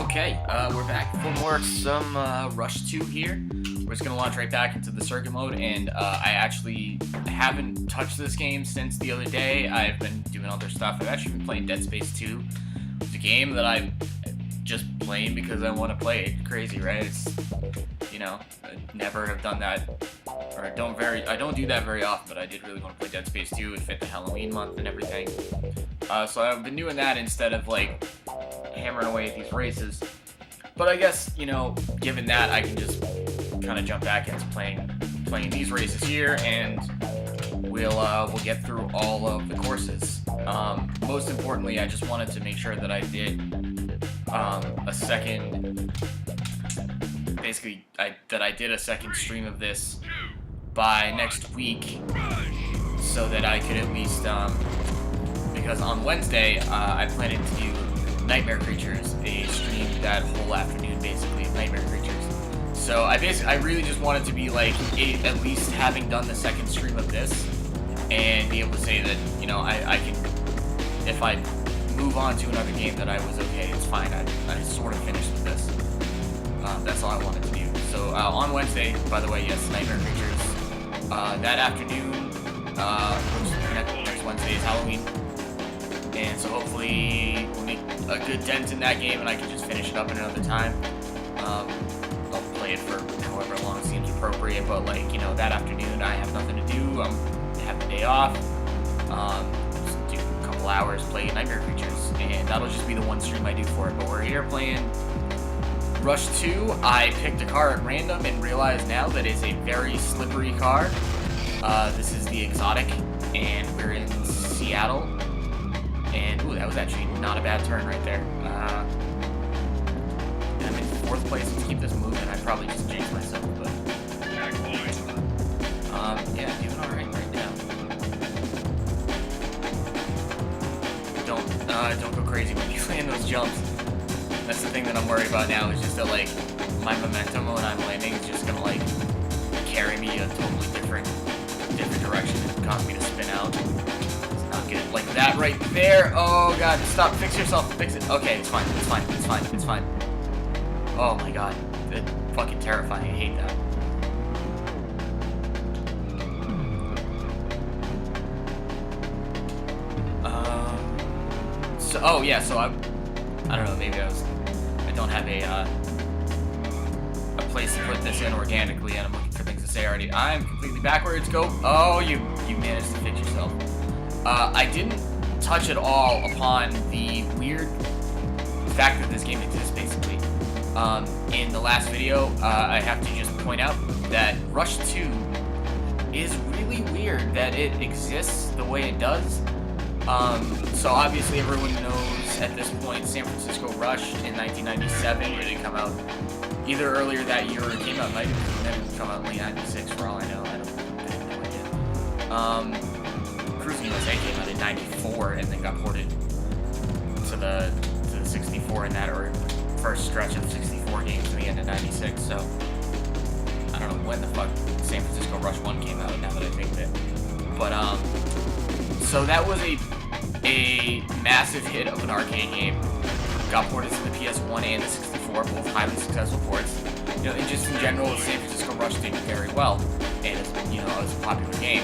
Okay, we're back for some Rush 2 here. We're just going to launch right back into the circuit mode, and I actually haven't touched this game since the other day. I've been doing other stuff. I've actually been playing Dead Space 2. It's a game that I'm just playing because I want to play it. Crazy, right? It's, you know, I never have done that, or I don't do that very often, but I did really want to play Dead Space 2. It fit the Halloween month and everything. So I've been doing that instead of, like, hammering away at these races. But I guess, you know, given that, I can just kind of jump back into playing these races here, and we'll get through all of the courses. Most importantly, I just wanted to make sure that I did a second, basically, that I did a second stream of this by next week, so that I could at least, because on Wednesday, I planned to do Nightmare Creatures, a stream that whole afternoon, basically, of Nightmare Creatures. So I really just wanted to be like, at least having done the second stream of this, and be able to say that, you know, I can, if I move on to another game, that I was okay, it's fine, I sort of finished with this. That's all I wanted to do. So on Wednesday, by the way, yes, Nightmare Creatures, that afternoon, next Wednesday is Halloween. And so hopefully we'll make a good dent in that game, and I can just finish it up in another time. I'll play it for however long seems appropriate, but, like, you know, that afternoon I have nothing to do. I have the day off. Just do a couple hours, play Nightmare Creatures, and that'll just be the one stream I do for it. But we're here playing Rush 2. I picked a car at random and realized now that it's a very slippery car. This is the Exotic, and we're in Seattle. And, ooh, that was actually not a bad turn right there. I'm in 4th place. Let's keep this moving. I probably just jinxed myself, but... yeah, doing alright right now. Don't go crazy when you land those jumps. That's the thing that I'm worried about now, is just that, like, my momentum when I'm landing is just gonna, like, carry me a totally different direction and cause me to spin out. Good. Like that right there. Oh god, stop, fix yourself, fix it. Okay, it's fine, it's fine, it's fine, it's fine. Oh my god, it's fucking terrifying, I hate that. So, oh yeah, so I don't know, maybe I don't have a place to put this in organically, and I'm looking for things to say already. I'm completely backwards, go. Oh, you managed to fix yourself. I didn't touch at all upon the weird fact that this game exists, basically. In the last video, I have to just point out that Rush 2 is really weird that it exists the way it does. So obviously everyone knows at this point San Francisco Rush in 1997. It did come out either earlier that year or it came out, might have come out in late 96 for all I know. I have no idea. Cruising USA came out in 94 and then got ported to the 64 in that, or first stretch of 64 games to the end of 96. So I don't know when the fuck San Francisco Rush 1 came out, now that I think of it. But so that was a massive hit of an arcade game. Got ported to the PS1 and the 64, both highly successful ports. You know, and just in general, San Francisco Rush did very well, and, you know, it was a popular game.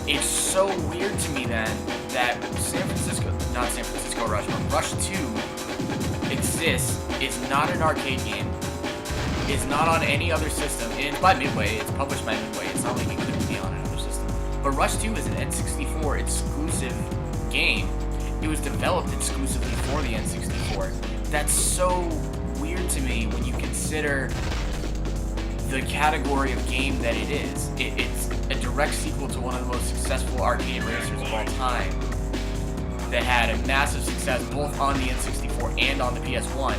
It's so weird to me then that not San Francisco Rush, but Rush 2 exists, is not an arcade game, is not on any other system, and it's by Midway, it's published by Midway, it's not like it couldn't be on another system. But Rush 2 is an N64 exclusive game. It was developed exclusively for the N64. That's so weird to me when you consider the category of game that it is. It's a direct sequel to one of the most successful arcade racers of all time that had a massive success both on the N64 and on the PS1,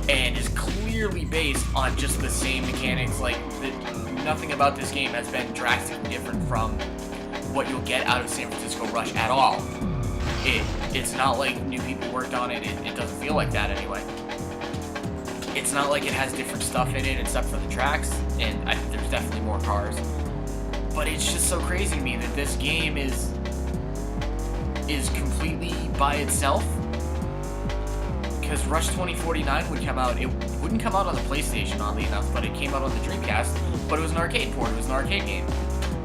and is clearly based on just the same mechanics. Like, nothing about this game has been drastically different from what you'll get out of San Francisco Rush at all. It's not like new people worked on it. It doesn't feel like that anyway. It's not like it has different stuff in it except for the tracks, and there's definitely more cars. But it's just so crazy to me that this game is completely by itself, because Rush 2049 would come out. It wouldn't come out on the PlayStation, oddly enough, but it came out on the Dreamcast. But it was an arcade port. It was an arcade game.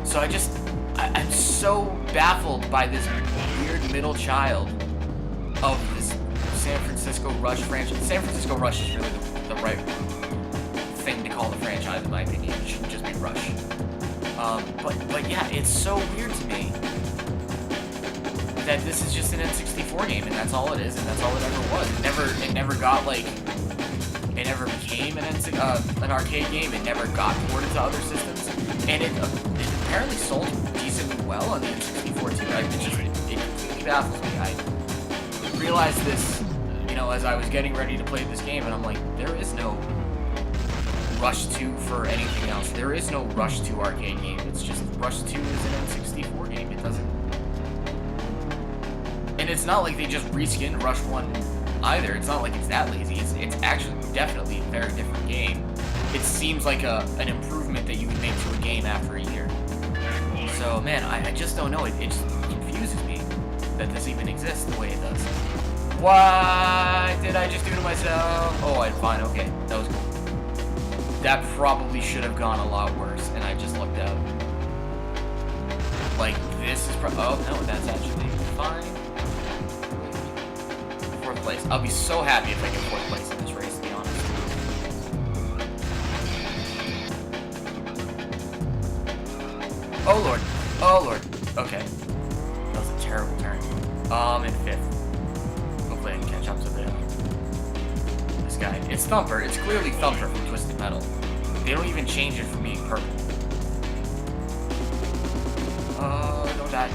So I'm so baffled by this weird middle child of this San Francisco Rush franchise. San Francisco Rush is really the right thing to call the franchise, in my opinion. It shouldn't just be Rush. But yeah, it's so weird to me that this is just an N64 game, and that's all it is, and that's all it ever was. It never got like, it never became an arcade game. It never got ported to other systems, and it apparently sold decently well on the N64 too. It completely baffles me. I realized this, as I was getting ready to play this game, and I'm like, there is no Rush 2 for anything else. There is no Rush 2 arcade game. It's just Rush 2 is an N64 game. It doesn't. And it's not like they just reskinned Rush 1 either. It's not like it's that lazy. It's actually definitely a very different game. It seems like an improvement that you would make to a game after a year. So, man, I just don't know. It just confuses me that this even exists the way it does. What did I just do to myself? Oh, I'm fine. Okay, that was cool. That probably should have gone a lot worse, and I just looked out. Like, this is oh, no, that's actually fine. Fourth place. I'll be so happy if I get fourth place in this race, to be honest. Oh, Lord. Oh, Lord. Okay. That was a terrible turn. In fifth. Hopefully I can catch up to this guy. It's Thumper. It's clearly Thumper from Twisted Metal. They don't even change it from being purple. Don't die.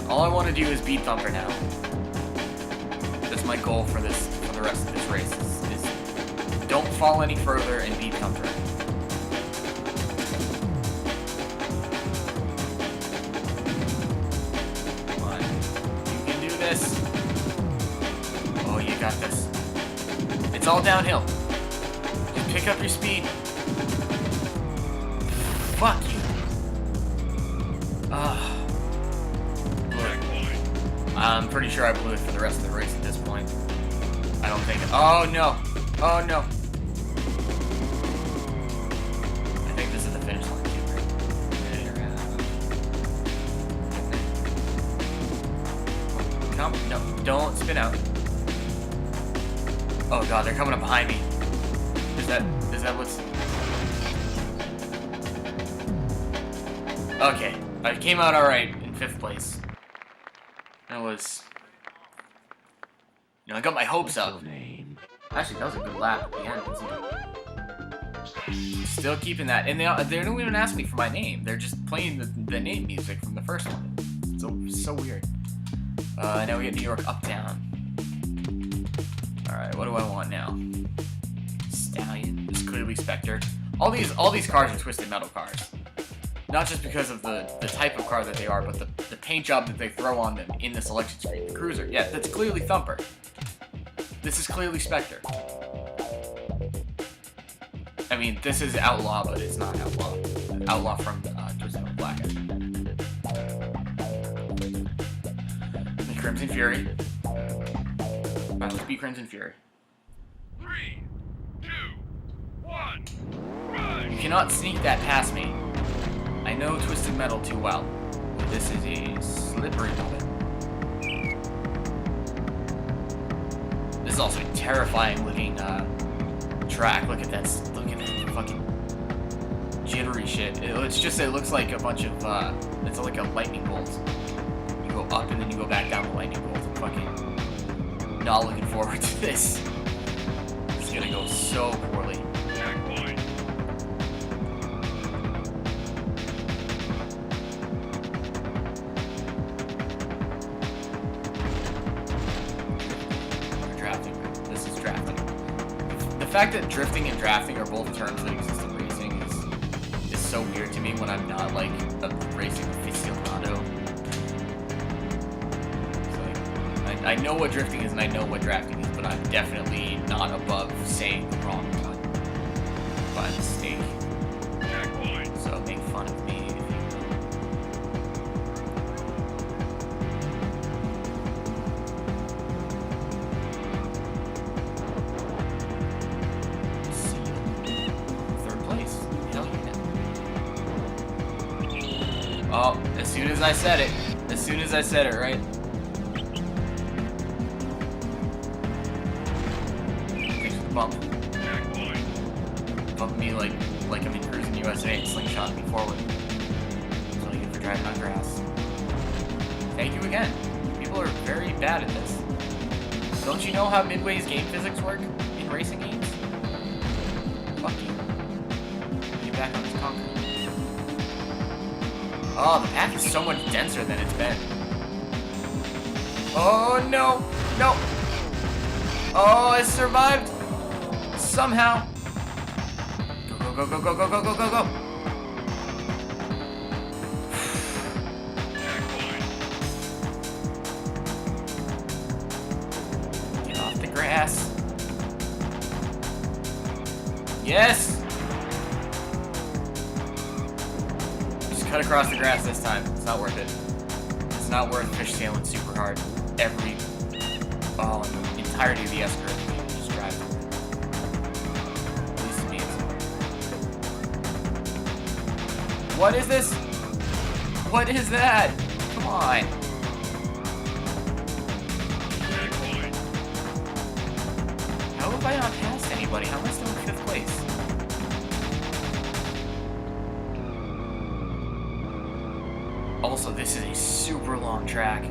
All I want to do is beat Thumper now. That's my goal for the rest of this race. Is don't fall any further and beat Thumper. Come on. You can do this. Oh, you got this. It's all downhill. Just pick up your speed. Fuck you. I'm pretty sure I blew it for the rest of the race at this point. I don't think. Oh no! Oh no! I think this is the finish line too, right? Come, no, don't spin out. Oh god, they're coming up behind me. Is that what's? Okay, I came out alright in 5th place. That was, I got my hopes up. Actually, that was a good lap at the end, wasn't it? Still keeping that, and they don't even ask me for my name. They're just playing the name music from the first one. So weird. Now we get New York Uptown. All right, what do I want now? Stallion. This is clearly Spectre. All these cars are Twisted Metal cars. Not just because of the type of car that they are, but the paint job that they throw on them in the selection screen. The Cruiser, yeah, that's clearly Thumper. This is clearly Spectre. I mean, this is Outlaw, but it's not Outlaw. Outlaw from Twisted Metal Black. The Crimson Fury. Let's be Crimson Fury. 3, 2, 1, run! You cannot sneak that past me. I know Twisted Metal too well. This is a slippery moment. This is also a terrifying looking track. Look at that fucking jittery shit. It looks like a bunch of it's like a lightning bolt. You go up and then you go back down the lightning bolt. I'm fucking not looking forward to this. It's gonna go so poorly. Checkpoint. The fact that drifting and drafting are both terms that exist in racing is so weird to me when I'm not like a racing aficionado. It's like, I know what drifting is and I know what drafting is, but I'm definitely not above saying the wrong one by mistake. Checkpoint. So make fun of me if you will. soon as I said it. As soon as I said it, right? Thanks for the bump. Checkpoint. Bump me like I'm in Cruising USA and slingshot me forward. That's what I get for driving on grass. Thank you again. People are very bad at this. Don't you know how Midway's game physics work in racing games? Fuck you. Get back on this concrete. Oh, the path is so much denser than it's been. Oh no! No! Oh, I survived! Somehow! Go, go, go, go, go, go, go, go, go! Get off the grass. Yes! Just cut across the grass this time. It's not worth it. It's not worth fishtailing super hard. The entirety of the S-curve you can just drive through it. At least to me it's... What is this? What is that? Come on. How have I not passed anybody? How am I still in 5th place? Also, this is a super long track.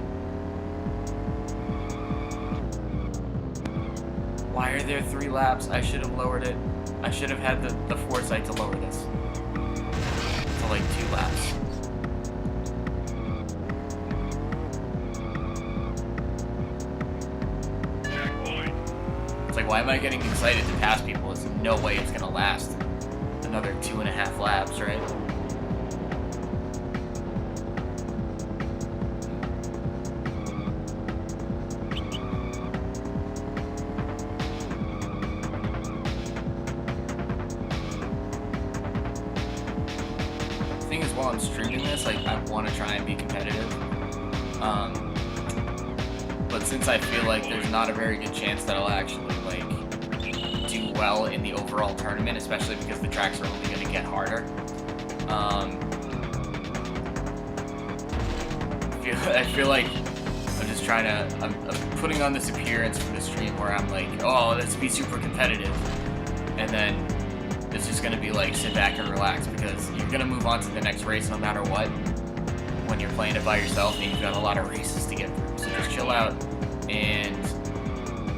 Why are there 3 laps? I should have lowered it. I should have had the foresight to lower this to like 2 laps. It's like, why am I getting excited to pass people? There's no way it's gonna last another 2.5 laps, right? While I'm streaming this, like, I want to try and be competitive, but since I feel like there's not a very good chance that I'll actually like do well in the overall tournament, especially because the tracks are only going to get harder, I feel like I'm just trying to I'm putting on this appearance for the stream where I'm like, oh, let's be super competitive, and then it's just gonna be like, sit back and relax, because you're gonna move on to the next race no matter what when you're playing it by yourself and you've got a lot of races to get through. So just chill out, and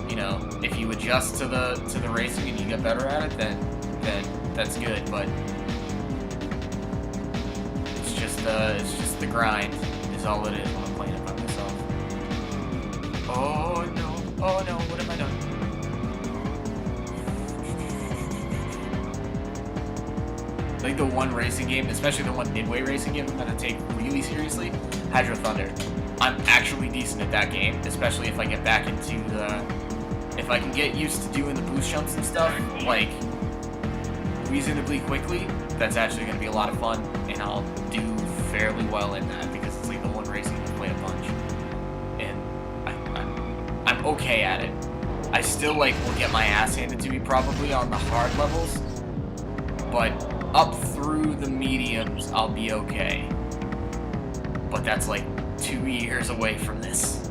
you know, if you adjust to the racing and you get better at it, then that's good. But it's just the grind is all it is when I'm playing it by myself. Oh no! Oh no! What have I done? Like the one racing game, especially the one Midway racing game I'm gonna take really seriously, Hydro Thunder. I'm actually decent at that game, especially if I get back into if I can get used to doing the boost jumps and stuff, like, reasonably quickly. That's actually gonna be a lot of fun, and I'll do fairly well in that, because it's like the one racing I've played a bunch. And I'm okay at it. I still, like, will get my ass handed to me probably on the hard levels, but up through the mediums, I'll be okay. But that's like 2 years away from this.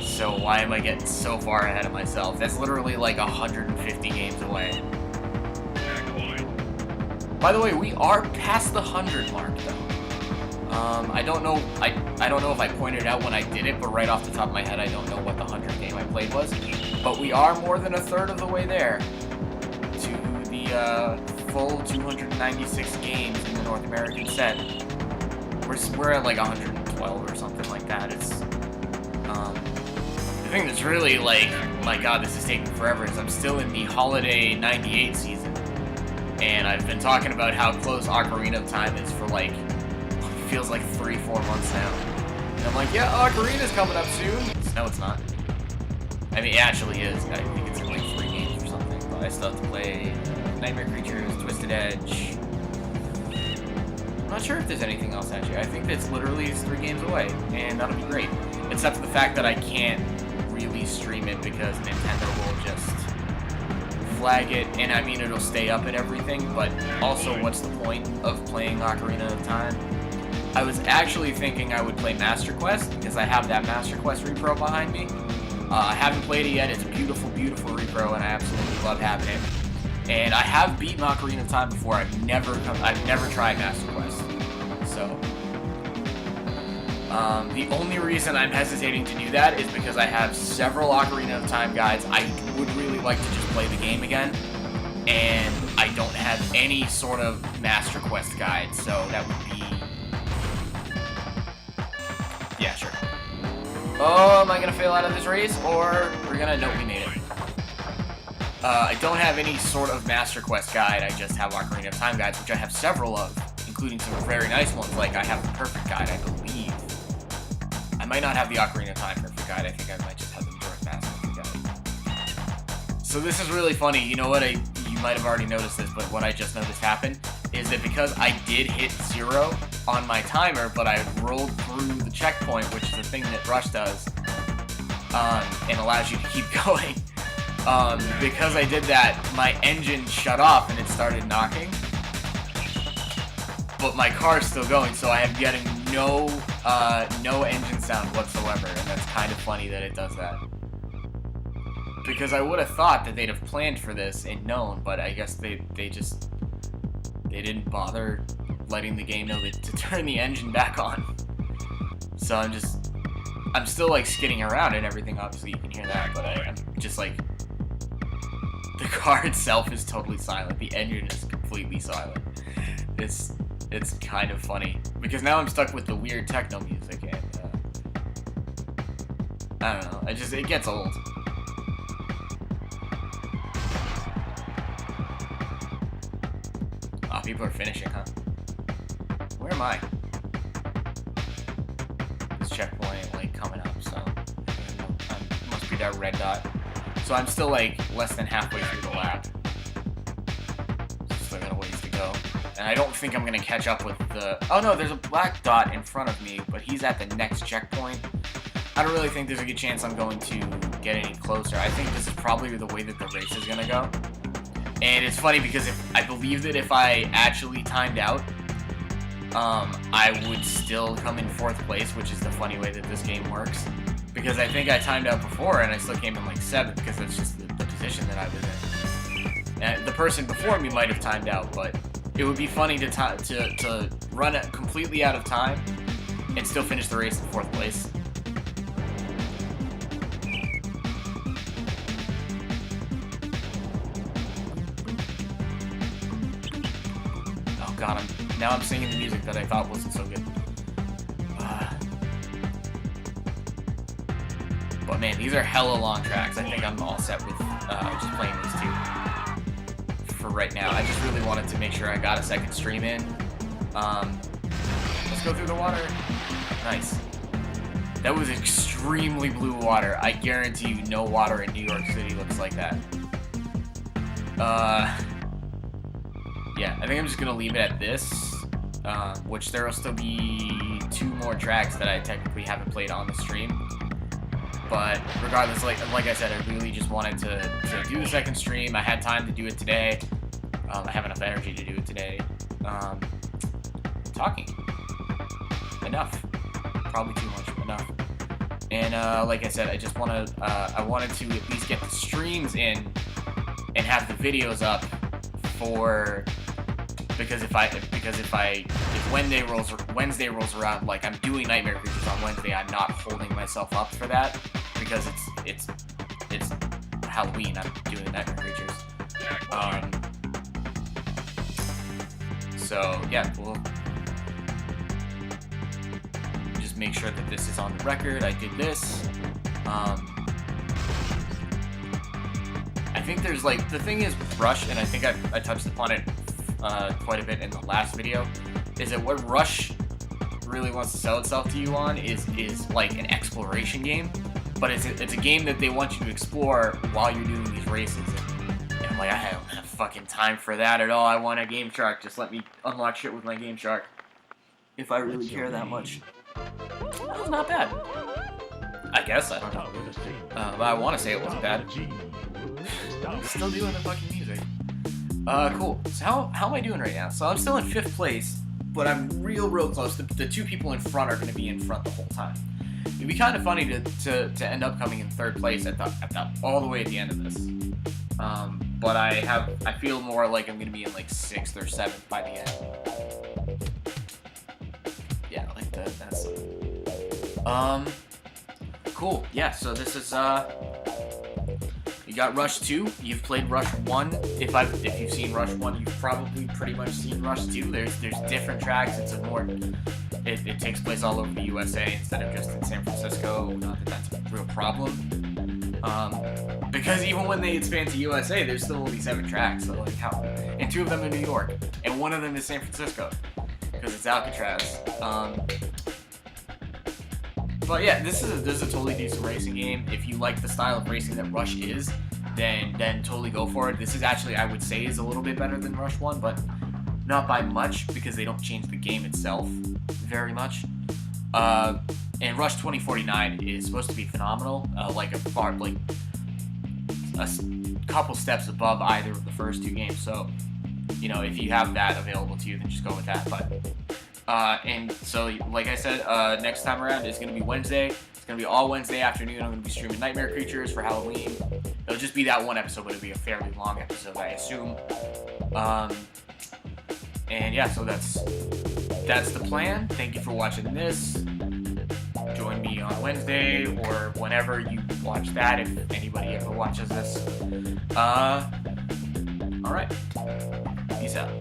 So why am I getting so far ahead of myself? That's literally like 150 games away. By the way, we are past the 100 mark though. I don't know. I don't know if I pointed out when I did it, but right off the top of my head, I don't know what the 100th game I played was. But we are more than a third of the way there to the full 296 games in the North American set. We're at like 112 or something like that. It's the thing that's really like, my god, this is taking forever, is I'm still in the holiday 98 season, and I've been talking about how close Ocarina of Time is for like, feels like 3-4 months now. And I'm like, yeah, Ocarina's coming up soon. No, it's not. I mean, it actually is. I think it's in like 3 games or something, but I still have to play Nightmare Creatures, Twisted Edge. I'm not sure if there's anything else actually. I think it's literally 3 games away, and that'll be great. Except for the fact that I can't really stream it because Nintendo will just flag it, and I mean, it'll stay up and everything, but also what's the point of playing Ocarina of Time I was actually thinking I would play Master Quest because I have that Master Quest repro behind me. I haven't played it yet. It's a beautiful, beautiful repro, and I absolutely love having it. And I have beaten Ocarina of Time before. I've never tried Master Quest. So the only reason I'm hesitating to do that is because I have several Ocarina of Time guides. I would really like to just play the game again, and I don't have any sort of Master Quest guide, so that would be... Yeah, sure. Oh, am I gonna fail out of this race, or we're gonna... Nope, we made it. I don't have any sort of Master Quest guide, I just have Ocarina of Time guides, which I have several of, including some very nice ones, like I have the Perfect Guide, I believe. I might not have the Ocarina of Time Perfect Guide, I think I might just have the Majora's Mask Perfect Guide. So this is really funny, you know what, you might have already noticed this, but what I just noticed happened is that because I did hit 0 on my timer, but I rolled through the checkpoint, which is the thing that Rush does, and allows you to keep going. Because I did that, my engine shut off and it started knocking. But my car's still going, so I am getting no engine sound whatsoever, and that's kind of funny that it does that. Because I would have thought that they'd have planned for this and known, but I guess they didn't bother letting the game know to turn the engine back on. So I'm still like skidding around and everything, obviously you can hear that, but I'm just like, the car itself is totally silent, the engine is completely silent. It's kind of funny, because now I'm stuck with the weird techno music, and I don't know, it gets old. Oh, people are finishing, huh? Where am I? This checkpoint, like, coming up, so must be that red dot. So I'm still, like, less than halfway through the lap. Still got a ways to go. And I don't think I'm going to catch up with the... Oh, no, there's a black dot in front of me, but he's at the next checkpoint. I don't really think there's a good chance I'm going to get any closer. I think this is probably the way that the race is going to go. And it's funny because I believe that if I actually timed out, I would still come in 4th place, which is the funny way that this game works. Because I think I timed out before and I still came in like 7th because that's just the position that I was in. And the person before me might have timed out, but it would be funny to run it completely out of time and still finish the race in 4th place. Oh god, now I'm singing the music that I thought wasn't so good. But man, these are hella long tracks. I think I'm all set with just playing these 2 for right now. I just really wanted to make sure I got a second stream in. Let's go through the water. Nice. That was extremely blue water. I guarantee you no water in New York City looks like that. Yeah, I think I'm just going to leave it at this. Which there will still be 2 more tracks that I technically haven't played on the stream. But regardless, like I said, I really just wanted to do the second stream. I had time to do it today. I have enough energy to do it today. Talking. Enough. Probably too much, but enough. And like I said, I just wanted to at least get the streams in and have the videos up for, because if Wednesday rolls around, like I'm doing Nightmare Creatures on Wednesday, I'm not holding myself up for that because it's Halloween. I'm doing Nightmare Creatures. So yeah, we'll just make sure that this is on the record. I did this. I think there's like, the thing is with Rush, and I think I touched upon it quite a bit in the last video, is that what Rush really wants to sell itself to you on is like an exploration game, but it's a game that they want you to explore while you're doing these races. And I'm like, I don't have fucking time for that at all. I want a Game Shark. Just let me unlock shit with my Game Shark. If I really care that much. That was not bad. I guess, I don't know. But I want to say it wasn't bad. Still doing the fucking music. Cool. So how am I doing right now? So I'm still in 5th place. but I'm real close. The two people in front are going to be in front the whole time. It'd be kind of funny to end up coming in third place at the all the way at the end of this. But I feel more like I'm going to be in like 6th or 7th by the end. Yeah, like that's cool. Yeah, so this is you got Rush 2. You've played Rush 1. If you've seen Rush 1, you've probably pretty much seen Rush 2. There's different tracks. It's a more it takes place all over the USA instead of just in San Francisco. Not that that's a real problem. Because even when they expand to USA, there's still only 7 tracks. So like how, and 2 of them in New York, and 1 of them is San Francisco, because it's Alcatraz. But yeah, this is a totally decent racing game. If you like the style of racing that Rush is, then totally go for it. This is actually, I would say, is a little bit better than Rush 1, but not by much, because they don't change the game itself very much. And Rush 2049 is supposed to be phenomenal, like a couple steps above either of the first 2 games. So, you know, if you have that available to you, then just go with that. But and so, like I said, next time around is going to be Wednesday. It's going to be all Wednesday afternoon. I'm going to be streaming Nightmare Creatures for Halloween. It'll just be that one episode, but it'll be a fairly long episode, I assume. And yeah, so that's the plan. Thank you for watching this. Join me on Wednesday or whenever you watch that, if anybody ever watches this. Alright. Peace out.